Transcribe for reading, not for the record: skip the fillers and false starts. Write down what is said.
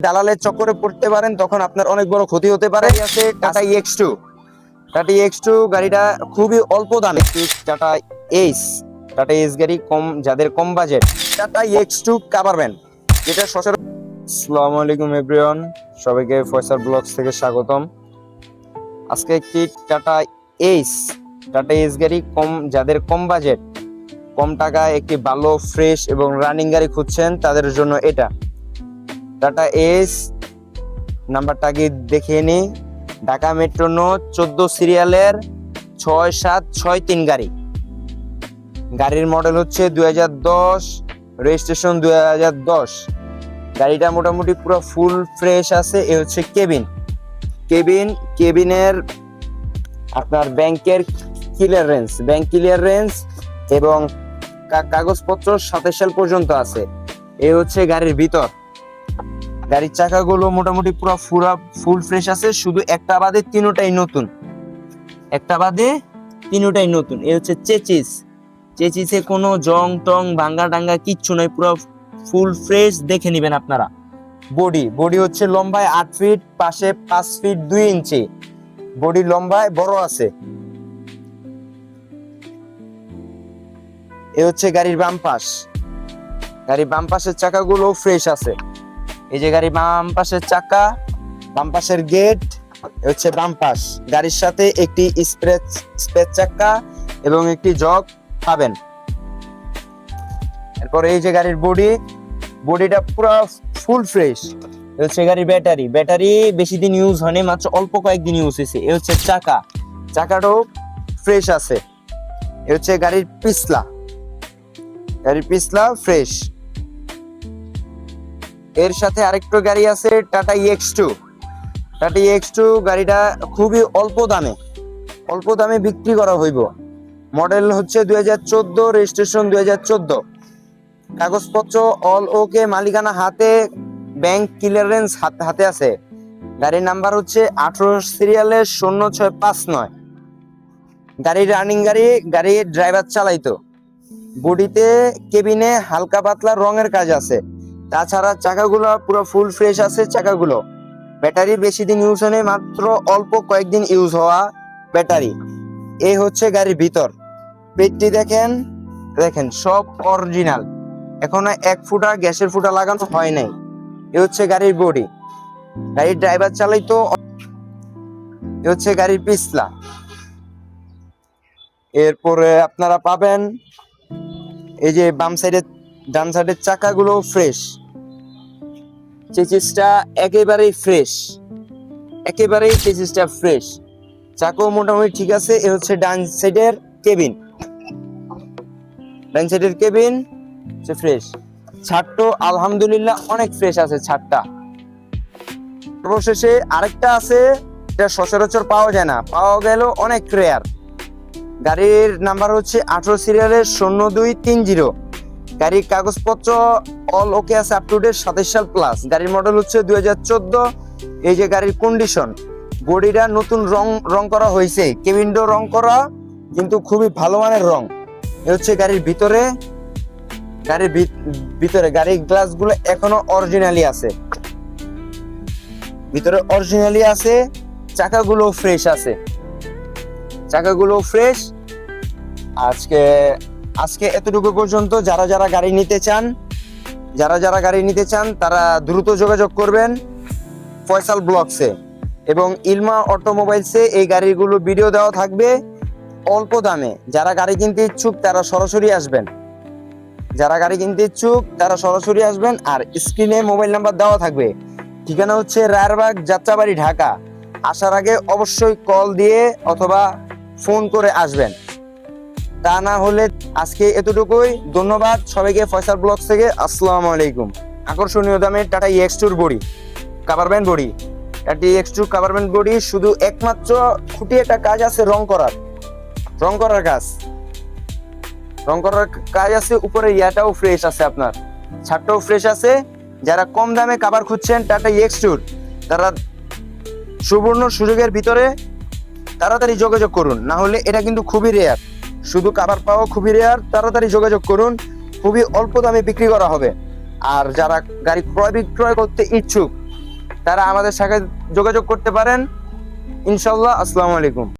দালালের চক্করে পড়তে পারেন, তখন আপনার অনেক বড় ক্ষতি হতে পারে। আছে টাটা EX2। টাটা EX2 গাড়িটা খুবই অল্প দামে। টাটা এইস, টাটা এইস গাড়ি কম, যাদের কম budget, Tata EX2 cover van, যেটা সচরাচর। আসসালামু আলাইকুম এভরিওয়ান, সবাইকে ফয়সাল ব্লগস থেকে স্বাগতম। আজকে একটি টাটা এইস, টাটা এইস গাড়ি কম, যাদের কম বাজেট, কম টাকায় একটি ভালো ফ্রেশ এবং রানিং গাড়ি খুঁজছেন, তাদের জন্য এটা টাটা এস। নাম্বারটা আগে দেখিয়ে নি, ঢাকা মেট্রো 14 সিরিয়ালের 6763 গাড়ি। গাড়ির মডেল হচ্ছে 2010, রেজিস্ট্রেশন 2010। গাড়িটা মোটামুটি পুরো ফুল ফ্রেশ আছে। এ হচ্ছে কেবিনের আপনার ব্যাংক ক্লিয়ারেন্স এবং কাগজপত্র 27 সাল পর্যন্ত আছে। এই হচ্ছে গাড়ির ভিতর। গাড়ির চাকাগুলো মোটামুটি পুরো ফুল ফ্রেশ আছে, শুধু একটা বাদে তিনটাই নতুন। এই হচ্ছে চেচিসে কোনো জং টং ভাঙ্গা টাঙ্গা কিচ্ছু নাই, পুরো ফুল ফ্রেশ। দেখে নিবেন আপনারা। বডি হচ্ছে লম্বায় 8 ফিট, পাশে 5 ফিট 2 ইঞ্চি। বডি লম্বায় বড় আছে। এ হচ্ছে গাড়ির বাম পাশের চাকাগুলো ফ্রেশ আছে। এই যে গাড়ি বাম পাশের চাকা, বাম পাশের গেট, হচ্ছে বাম পাশ। গাড়ির সাথে একটি স্পেস চাকা এবং একটি জগ পাবেন। এরপর এই যে গাড়ির বডিটা পুরো ফুল ফ্রেশ। এই হচ্ছে গাড়ির ব্যাটারি বেশি দিন ইউজ হয়নি, মাত্র অল্প কয়েকদিন ইউজ হয়েছে। এই হচ্ছে চাকাটাও ফ্রেশ আছে। এই হচ্ছে গাড়ির পিছলা ফ্রেশ। এর সাথে আরেকটা গাড়ি আছে টাটা EX2। গাড়িটা খুবই অল্প দামে বিক্রি করা হইব। মডেল হচ্ছে 2014, রেজিস্ট্রেশন 2014। কাগজপত্র অল ওকে, মালিকানা হাতে, ব্যাংক ক্লিয়ারেন্স হাতে আছে। গাড়ির নাম্বার হচ্ছে 18 সিরিয়ালের 0659। গাড়ির রানিং গাড়ির ড্রাইভার চালাইতো। বডিতে কেবিনে হালকা পাতলা রঙের কাজ আছে। তাছাড়া চাকাগুলো পুরো ফুল ফ্রেশ আছে। চাকাগুলো ব্যাটারি বেশি দিন ইউজ হয়নি, মাত্র অল্প কয়েকদিন ইউজ হওয়া ব্যাটারি। এই হচ্ছে গাড়ির ভিতর। পেটটি দেখেন সব অরিজিনাল, এখনো 1 ফুটা গ্যাসের ফুটা লাগানো হয় নাই। এ হচ্ছে গাড়ির বডি, গাড়ির ড্রাইভার চালাইতো। এ হচ্ছে গাড়ির পিছলা। এরপরে আপনারা পাবেন এই যে ডান সাইডের চাকাগুলো ফ্রেশ। চেসিসটা একেবারেই ফ্রেশ। চাকাও মোটামুটি ঠিক আছে। এ হচ্ছে ডান সাইডের কেবিন ফ্রেশ। ছাদটো আলহামদুলিল্লাহ অনেক ফ্রেশ আছে ছাদটা। সর্বশেষে আরেকটা আছে, এটা সচরাচর পাওয়া যায় না, পাওয়া গেল অনেক রেয়ার। গাড়ির নাম্বার হচ্ছে 18 সিরিয়ালের 0230। গাড়ির কাগজপত্র অল ওকে আছে, আপ টু ডেট 27 সাল প্লাস। গাড়ির মডেল হচ্ছে 2014। এই যে গাড়ির কন্ডিশন, বডিটা নতুন রং করা হয়েছে, কেবিনটাও রং করা, কিন্তু খুবই ভালো মানের রং। এই হচ্ছে গাড়ির ভিতরে গাড়ির গ্লাসগুলো এখনো অরিজিনালি আছে। চাকাগুলো ফ্রেশ। আজকে এতটুকু পর্যন্ত। যারা গাড়ি নিতে চান তারা দ্রুত যোগাযোগ করবেন ফয়সাল ব্লগসে এবং ইলমা অটোমোবাইলসে। এই গাড়িগুলো ভিডিও দেওয়া থাকবে অল্প দামে। যারা গাড়ি কিনতে ইচ্ছুক তারা সরাসরি আসবেন। আর স্ক্রিনে মোবাইল নাম্বার দেওয়া থাকবে। ঠিকানা হচ্ছে রায়েরবাগ, যাত্রাবাড়ি, ঢাকা। আসার আগে অবশ্যই কল দিয়ে অথবা ফোন করে আসবেন। তা না হলে আজকে এতটুকুই। ধন্যবাদ সবাইকে ফয়সাল ব্লগস থেকে। আসসালামু আলাইকুম। আকর্ষণীয় দামে tata EX2 cover van body, শুধু একমাত্র খুঁটি একটা কাজ আছে, রং করার কাজ আছে। উপরে ইয়াটাও ফ্রেশ আছে, আপনার ছাদটাও ফ্রেশ আছে। যারা কম দামে কাভার খুঁজছেন টাটা EX2, তারা সুবর্ণ সুযোগের ভিতরে তাড়াতাড়ি যোগাযোগ করুন। না হলে এটা কিন্তু খুবই রেয়ার, শুধু কাভার পাওয়া খুবই রেয়ার। তাড়াতাড়ি যোগাযোগ করুন, খুবই অল্প দামে বিক্রি করা হবে। আর যারা গাড়ি ক্রয় বিক্রয় করতে ইচ্ছুক তারা আমাদের সাথে যোগাযোগ করতে পারেন। ইনশাল্লাহ। আসসালামু আলাইকুম।